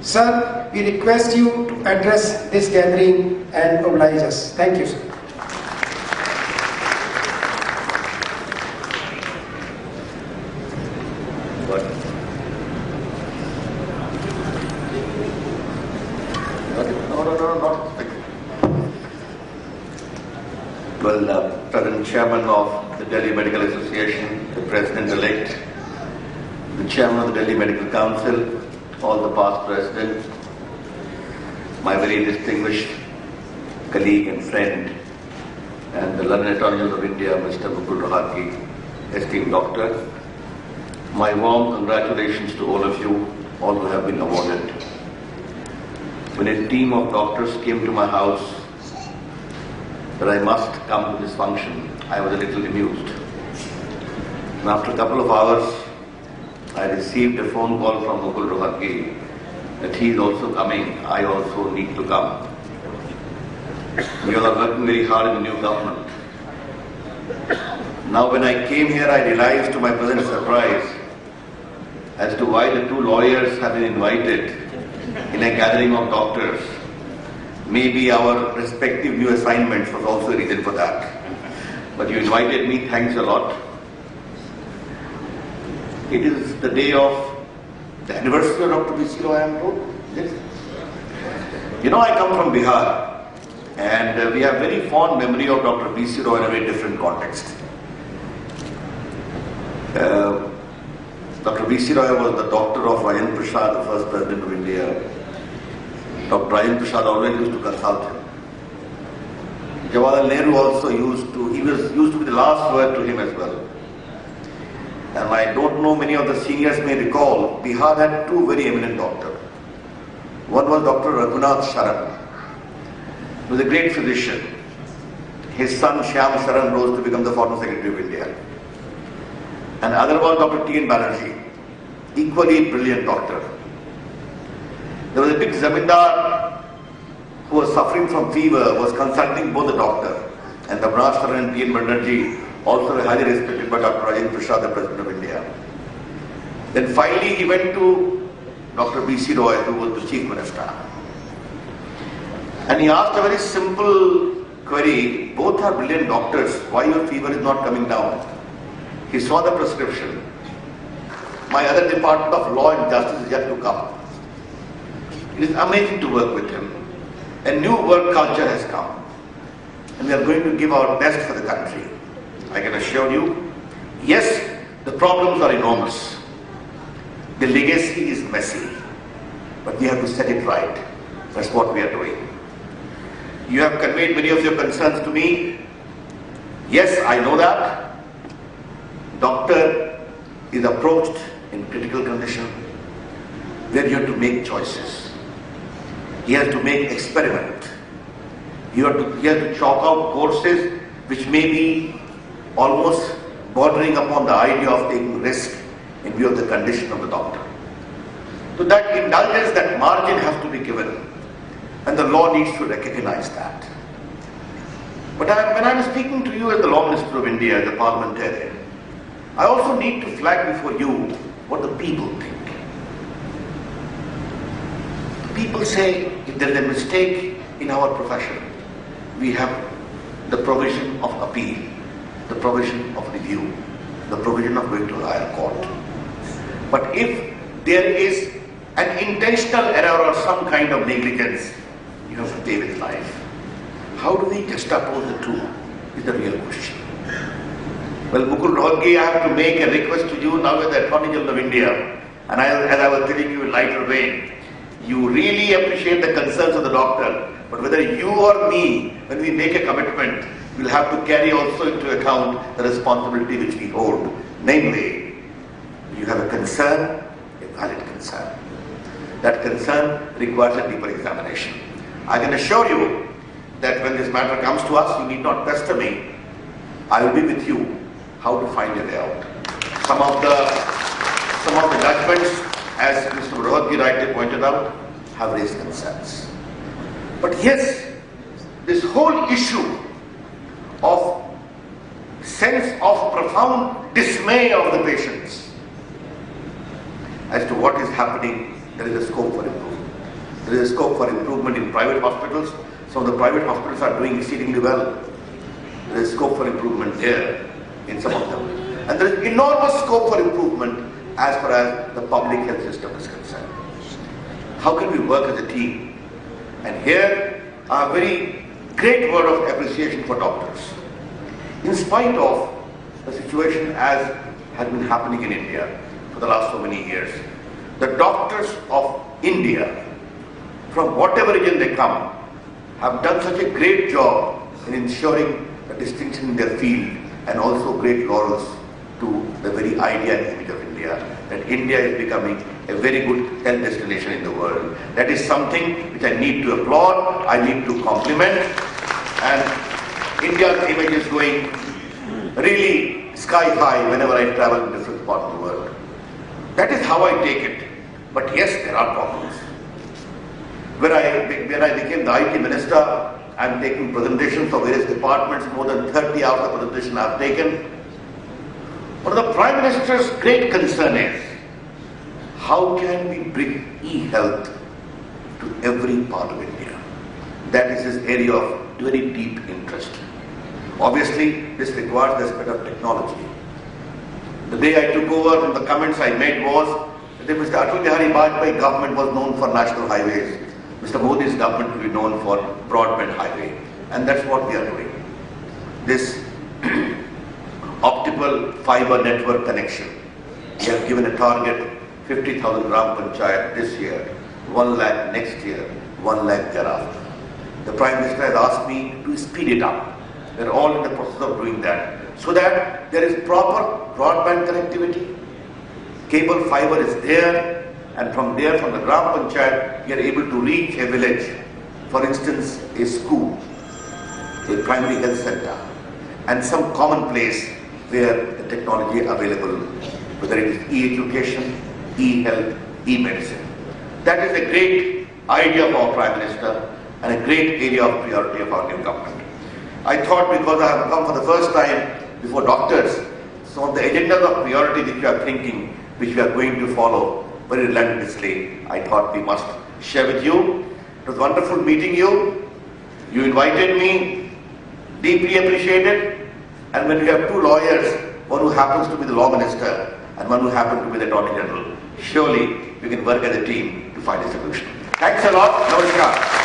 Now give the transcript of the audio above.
Sir, we request you to address this gathering and oblige us. Thank you, sir. Well, Present Chairman of the Delhi Medical Association, the President-elect, the Chairman of the Delhi Medical Council, all the past presidents, my very distinguished colleague and friend, and the London Attorney General of India, Mr. Mukul Rohatgi, esteemed doctor, my warm congratulations to all of you, all who have been awarded. When a team of doctors came to my house that I must come to this function, I was a little amused. And after a couple of hours, I received a phone call from Mukul Rohatgi that he is also coming. I also need to come. We all are working very hard in the new government. Now when I came here, I realized to my present surprise as to why the two lawyers have been invited in a gathering of doctors. Maybe our respective new assignments was also a reason for that. But you invited me, thanks a lot. It is the day of the anniversary of Dr. B.C. Roy, I am told. Yes. You know, I come from Bihar, and we have very fond memory of Dr. B.C. Roy in a very different context. Dr. B.C. Roy was the doctor of Ravi Shankar Prasad, the first president of India. Dr. Ravi Shankar Prasad always used to consult him. Jawaharlal Nehru also used to be the last word to him as well. And I don't know, many of the seniors may recall, Bihar had two very eminent doctors. One was Dr. Raghunath Sharan, who was a great physician. His son Shyam Sharan rose to become the Foreign Secretary of India. And the other was Dr. T.N. Banerjee, equally brilliant doctor. There was a big zamindar who was suffering from fever, was consulting both the doctor, and the Raghunath Sharan and T.N. Banerjee, also highly respected by Dr. Ravi Shankar Prasad, the President of India. Then finally he went to Dr. B.C. Roy, who was the Chief Minister. And he asked a very simple query, both are brilliant doctors, why your fever is not coming down? He saw the prescription. My other department of law and justice is yet to come. It is amazing to work with him. A new work culture has come. And we are going to give our best for the country. I can assure you, yes, the problems are enormous. The legacy is messy. But we have to set it right. That's what we are doing. You have conveyed many of your concerns to me. Yes, I know that. Doctor is approached in critical condition where you have to make choices. He has to make experiment. He has to chalk out courses which may be almost bordering upon the idea of taking risk in view of the condition of the doctor. So that indulgence, that margin has to be given, and the law needs to recognize that. But when I am speaking to you as the Law Minister of India, as a parliamentarian, I also need to flag before you what the people think. People say if there is a mistake in our profession, we have the provision of appeal, the provision of review, the provision of going to a higher court. But if there is an intentional error or some kind of negligence, you have to pay with life. How do we juxtapose the two is the real question. Well, Mukul Rohatgi, I have to make a request to you now as the Attorney General of India, and as I was telling you in lighter vein, you really appreciate the concerns of the doctor, but whether you or me, when we make a commitment, we'll have to carry also into account the responsibility which we hold. Namely, you have a concern, a valid concern. That concern requires a deeper examination. I can assure you that when this matter comes to us, you need not pester me. I will be with you how to find a way out. Some of the judgments, as Mr. Rohatgi rightly pointed out, have raised concerns. But yes, this whole issue of sense of profound dismay of the patients as to what is happening, there is a scope for improvement. There is a scope for improvement in private hospitals. Some of the private hospitals are doing exceedingly well. There is scope for improvement there in some of them. And there is enormous scope for improvement as far as the public health system is concerned. How can we work as a team? And here, a very great word of appreciation for doctors. In spite of the situation as has been happening in India for the last so many years, the doctors of India, from whatever region they come, have done such a great job in ensuring the distinction in their field and also great laurels to the very idea and image of India, that India is becoming a very good health destination in the world. That is something which I need to applaud, I need to compliment, and India's image is going really sky high whenever I travel in different parts of the world. That is how I take it. But yes, there are problems. When I became the IT minister, I am taking presentations of various departments, more than 30 hours of presentation I have taken. One of the Prime Minister's great concern is, how can we bring e-health to every part of India? That is his area of very deep interest. Obviously, this requires the aspect of technology. The day I took over, and the comments I made was that Mr. Atal Bihari Vajpayee government was known for national highways. Mr. Modi's government will be known for broadband highway. And that's what we are doing. This optical fiber network connection. We have given a target, 50,000 Gram Panchayat this year, 1 lakh next year, 1 lakh thereafter. The Prime Minister has asked me to speed it up. We are all in the process of doing that, so that there is proper broadband connectivity, cable fiber is there, and from there, from the Gram Panchayat, we are able to reach a village, for instance, a school, a primary health center, and some common place where the technology is available, whether it is e-education, e-health, e-medicine. That is a great idea of our Prime Minister and a great area of priority of our new government. I thought, because I have come for the first time before doctors, some of the agendas of priority which we are thinking, which we are going to follow very relentlessly, I thought we must share with you. It was wonderful meeting you. You invited me, deeply appreciated. And when you have two lawyers, one who happens to be the law minister and one who happens to be the Attorney General, surely we can work as a team to find a solution. Thanks a lot. Namaskar.